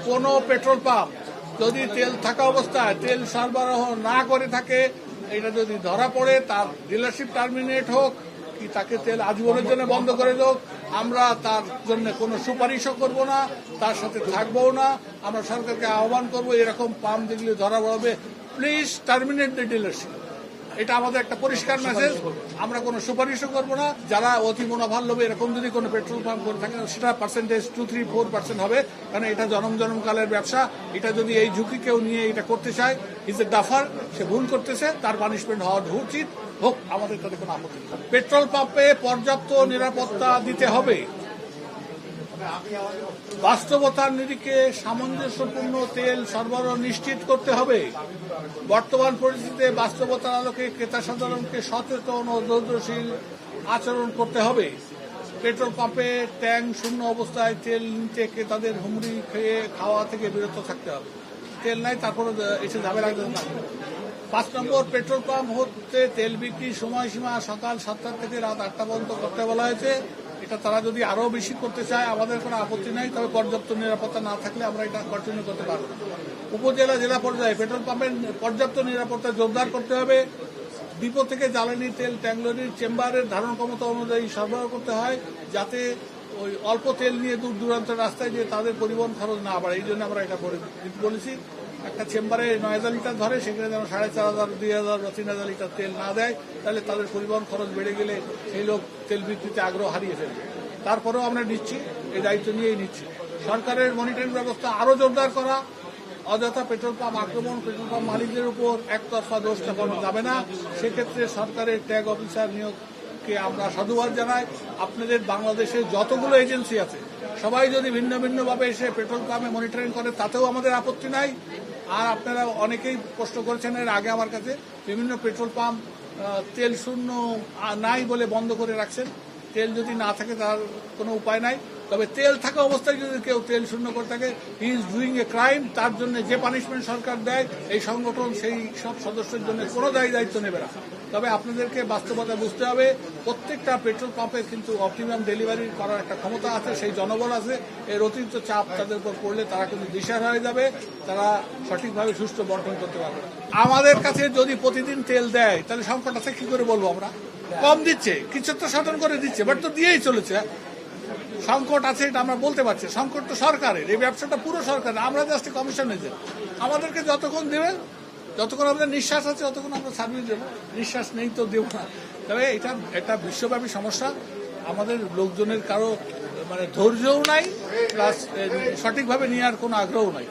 কোনো petrol pump যদি তেল থাকা অবস্থায় তেল সরবরাহ না করে থাকে, এটা যদি ধরা পড়ে তার ডিলারশিপ টার্মিনেট হোক কি তাকে তেল আজীবনের জন্য বন্ধ করে হোক, আমরা তার জন্য কোনো সুপারিশও করব না, তার সাথে থাকবও না। আমরা সরকারকে আহ্বান করব, এরকম পাম্প যেগুলি ধরা পড়বে প্লিজ টার্মিনেট দ্য ডিলারশিপ। এটা আমাদের একটা পরিষ্কার মেসেজ। আমরা কোনো সুপারিশও করবো না। যারা অতি মুনাফার লোভে এরকম যদি কোনো পেট্রোল পাম্প করে থাকে সেটা পার্সেন্টেজ 2-3-4% হবে, কারণ এটা জনমকালের ব্যবসা। এটা যদি এই ঝুঁকি কেউ নিয়ে এটা করতে চায়, ইজ এ ডাফার, সে ভুল করতেছে, তার পানিশমেন্ট হওয়া উচিত হোক, আমাদের তাতে কোনো আপত্তি নেই। পেট্রোল পাম্পে পর্যাপ্ত নিরাপত্তা দিতে হবে। বাস্তবতার নিরিখে সামঞ্জস্যপূর্ণ তেল সরবরাহ নিশ্চিত করতে হবে। বর্তমান পরিস্থিতিতে বাস্তবতার আলোকে ক্রেতা সাধারণকে সচেতন ও ধৈর্যশীল আচরণ করতে হবে। পেট্রোল পাম্পে ট্যাঙ্ক শূন্য অবস্থায় তেল নিতে ক্রেতাদের হুমড়ি খেয়ে খাওয়া থেকে বিরত থাকতে হবে। তেল নাই তারপরে এসে ঝামেলা না। 5 নম্বর, পেট্রোল পাম্প হতে তেল বিক্রির সময়সীমা সকাল 7টা থেকে রাত 8টা পর্যন্ত করতে বলা হয়েছে। এটা তারা যদি আরো বেশি করতে চায় আমাদের কোনো আপত্তি নাই, তবে পর্যাপ্ত নিরাপত্তা না থাকলে আমরা এটা কন্টিনিউ করতে পারবো না। উপজেলা জেলা পর্যায়ে পেট্রোল পাম্পের পর্যাপ্ত নিরাপত্তা জোরদার করতে হবে। ডিপো থেকে জ্বালানি তেল ট্যাঙ্কলরির চেম্বারের ধারণ ক্ষমতা অনুযায়ী সরবরাহ করতে হয়, যাতে ওই অল্প তেল নিয়ে দূর দূরান্তের রাস্তায় যে তাদের পরিবহন খরচ না বাড়ে, এই জন্য আমরা এটা বলেছি। একটা চেম্বারে 9,000 লিটার ধরে, সেখানে যেন 4,500, 2,000 বা 3,000 লিটার তেল না দেয়, তাহলে তাদের পরিবহন খরচ বেড়ে গেলে সেই লোক তেল বিক্রিতে আগ্রহ হারিয়ে ফেলবে। তারপরেও আমরা নিচ্ছি, এই দায়িত্ব নিয়েই নিচ্ছি। সরকারের মনিটরিং ব্যবস্থা আরও জোরদার করা। অযথা পেট্রোল পাম্প আক্রমণ, পেট্রোল পাম্প মালিকদের উপর একতরফা দোষ চাপানো যাবে না। সেক্ষেত্রে সরকারের ট্যাগ অফিসার নিয়োগকে আমরা সাধুবাদ জানাই। আপনাদের বাংলাদেশে যতগুলো এজেন্সি আছে সবাই যদি ভিন্ন ভিন্নভাবে এসে পেট্রোল পাম্পে মনিটরিং করে তাতেও আমাদের আপত্তি নাই। আর আপনারা অনেকেই প্রশ্ন করেছেন এর আগে আমার কাছে, বিভিন্ন পেট্রোল পাম্প তেল শূন্য নাই বলে বন্ধ করে রাখছেন। তেল যদি না থাকে তার কোনো উপায় নাই, তবে তেল থাকা অবস্থায় যদি কেউ তেল শূন্য করে থাকে, he is doing a crime. তার জন্য যে পানিশমেন্ট সরকার দেয়, এই সংগঠন সেই সব সদস্যের জন্য কোনো দায়িত্ব নেবে না। তবে আপনাদেরকে বাস্তবতা বুঝতে হবে, প্রত্যেকটা পেট্রোল পাম্পে কিন্তু অপটিমাম ডেলিভারি করার একটা ক্ষমতা আছে, সেই জনবল আছে। এর অতিরিক্ত চাপ তাদের উপর পড়লে তারা কিন্তু দিশাহারা হয়ে যাবে, তারা সঠিকভাবে সুষ্ঠু বন্টন করতে পারবে না। আমাদের কাছে যদি প্রতিদিন তেল দেয় তাহলে সংকট আছে কি করে বলবো আমরা? কম দিচ্ছে, কিছু তো সাধন করে দিচ্ছে, বাট তো দিয়েই চলেছে। সংকট আছে এটা আমরা বলতে পারছি, সংকট তো সরকারের, এই ব্যবসাটা পুরো সরকারের, আমরা জাস্ট কমিশন এজেন্ট। আমাদেরকে যতক্ষণ দেবে, যতক্ষণ আমাদের নিঃশ্বাস আছে ততক্ষণ আমরা সার্ভিস দেবো, নিঃশ্বাস নেই তো দেবো না। তবে এটা বিশ্বব্যাপী সমস্যা, আমাদের লোকজনের কারো ধৈর্যও নাই, প্লাস সঠিকভাবে নেওয়ার কোনো আগ্রহ নাই।